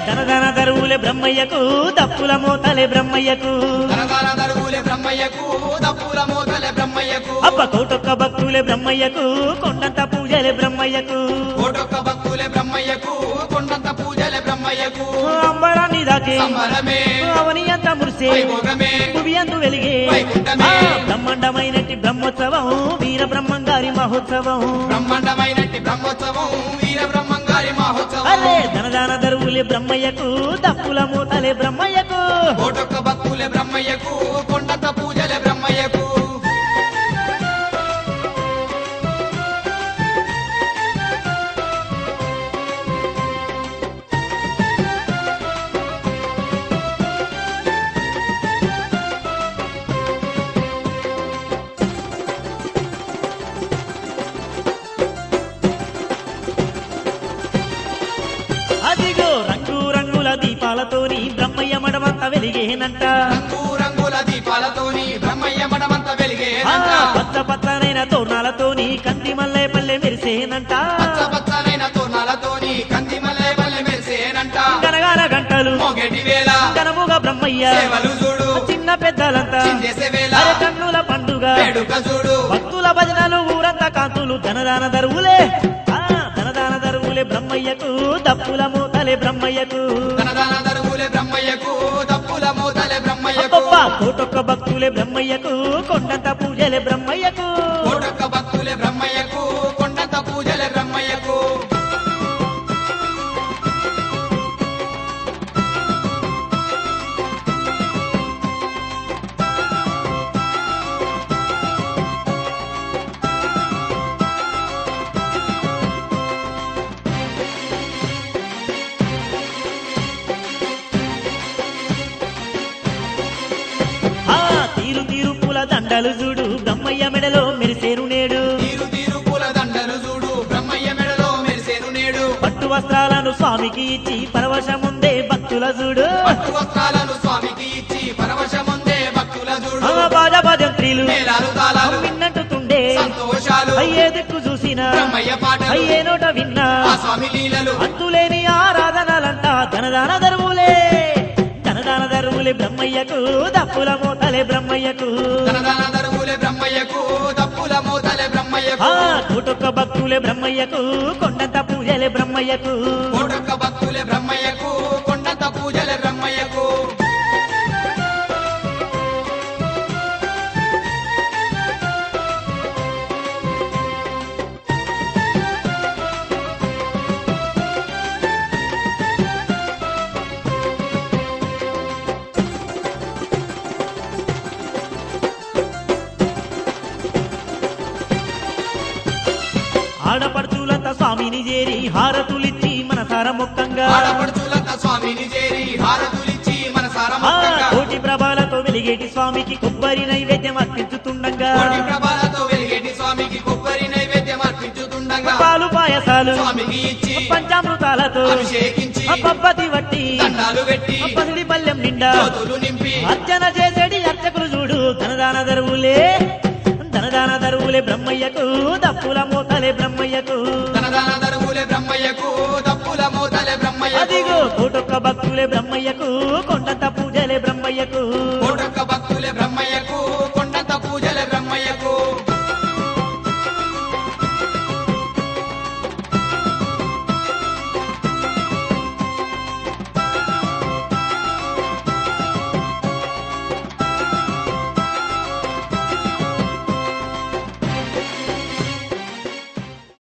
ధనధన దరువులే బ్రహ్మయ్యకు దప్పుల మోతలే బ్రహ్మయ్యకు ధనధన దరువులే బ్రహ్మయ్యకు దప్పుల మోతలే బ్రహ్మయ్యకు అబ్బ కోటొక్క భక్తులే బ్రహ్మయ్యకు కొండంత పూజలే బ్రహ్మయ్యకు కోటొక్క భక్తులే బ్రహ్మయ్యకు కొండంత పూజలే బ్రహ్మయ్యకు అంబరాన్ని దాకే సంబరమే అవని అంత మురిసే వైభోగమే భువి అందు వెలిగే వైకుంఠమే బ్రహ్మాండమైనట్టి బ్రహ్మోత్సవం వీర బ్రహ్మంగారి మహోత్సవం బ్రహ్మాండమైనట్టి బ్రహ్మోత్సవం వీర బ్రహ్మంగారి మహోత్సవం అరే ధనదాన దరువులే బ్రహ్మయ్యకు దప్పుల మూతలే బ్రహ్మయ్యకు కోటొక్క భక్తులే బ్రహ్మయ్యకు కొండంత పూజలే బ్రహ్మయ్యకు అదిగో రంగు రంగుల దీపాలతోని బ్రహ్మయ్య మడమంత వెలిగేనంట రంగు రంగుల దీపాలతోని బ్రహ్మయ్య మడమంత వెలిగేనంట పచ్చ పచ్చనైన తోరణాలతోని కంది మల్లె పల్లె మెరిసేనంట పచ్చ పచ్చనైన తోరణాలతోని కంది మల్లె పల్లె మెరిసేనంట గనగాన గంటలు మోగేటి వేళ గనముగా బ్రహ్మయ్య సేవలు చూడు చిన్న పెద్దలంతా చిందేసే వేళ అరే కన్నుల పండుగ వేడుక చూడు భక్తుల భజనలు ఊరంతా కాంతులు ధనదాన దరువులే ధనదాన దరువులే బ్రహ్మయ్యకు దప్పుల మూతలే బ్రహ్మయ్యకు ధనదాన దరువులే బ్రహ్మయ్యకు దప్పుల మోతలే బ్రహ్మయ్యకు అబ్బబ్బ కోటొక్క భక్తులే బ్రహ్మయ్యకు కొండంత పూజలే బ్రహ్మయ్యకు కోటొక్క భక్తులే బ్రహ్మయ్యకు కొండంత పూజలే బ్రహ్మయ్యకు తీరు తీరు పూల దండలు చూడు బ్రహ్మయ్య మెడలో మెరిసేరు నేడు తీరు తీరు పూల దండలు చూడు బ్రహ్మయ్య మెడలో మెరిసేను నేడు పట్టు వస్త్రాలను స్వామికి ఇచ్చి పరవశముందే భక్తుల చూడు పట్టు వస్త్రాలను స్వామికి ఇచ్చి పరవశముందే భక్తుల చూడు బాజాబాజంత్రీలు మేళాలు తాళాలు విన్నట్టుతుండే సంతోషాలు అయ్యే దిక్కు చూసిన బ్రహ్మయ్య పాటలు అయ్యే నోట విన్నా ఆ స్వామి లీలలు అంతులేని ఆరాధనలంతా ధనదాన దరువులే ధనదాన దరువులే బ్రహ్మయ్యకు దప్పుల మోతలే బ్రహ్మయ్యకు ధనదాన దరువులే బ్రహ్మయ్యకు దప్పుల మోతలే బ్రహ్మయ్యకు కోటొక్క భక్తులే బ్రహ్మయ్యకు కొండంత పూజలే బ్రహ్మయ్యకు కోటొక్క భక్తులే బ్రహ్మయ్యకు కొండంత పూజలే బ్రహ్మయ్యకు ఆడపడుచులంతా స్వామిని చేరి హారతులిచ్చి మనసార మొక్కంగా ఆడపడుచులంతా స్వామిని చేరి హారతులిచ్చి మనసార ఆ, మొక్కంగా కోటి ప్రభాలతో వెలిగేటి స్వామికి కొబ్బరి నైవేద్యం అర్పించుతుండగా కోటి ప్రభాలతో వెలిగేటి స్వామికి కొబ్బరి నైవేద్యం అర్పించుతుండగా పాలు పాయసాలు స్వామికి ఇచ్చి పంచామృతాలతో అభిషేకించి పబ్బతి వట్టి దండాలు పెట్టి పసిడి పల్లెం నిండా జ్యోతులు నింపి అర్చన చేసేటి అర్చకులు చూడు ధనదాన దరువులే ధనదాన దరువులే బ్రహ్మయ్యకు దప్పుల మోతలే బ్రహ్మయ్యకు ధనదాన దరువులే బ్రహ్మయ్యకు దప్పుల మోతలే బ్రహ్మయ్యకు అదిగో కోటొక్క భక్తులే బ్రహ్మయ్యకు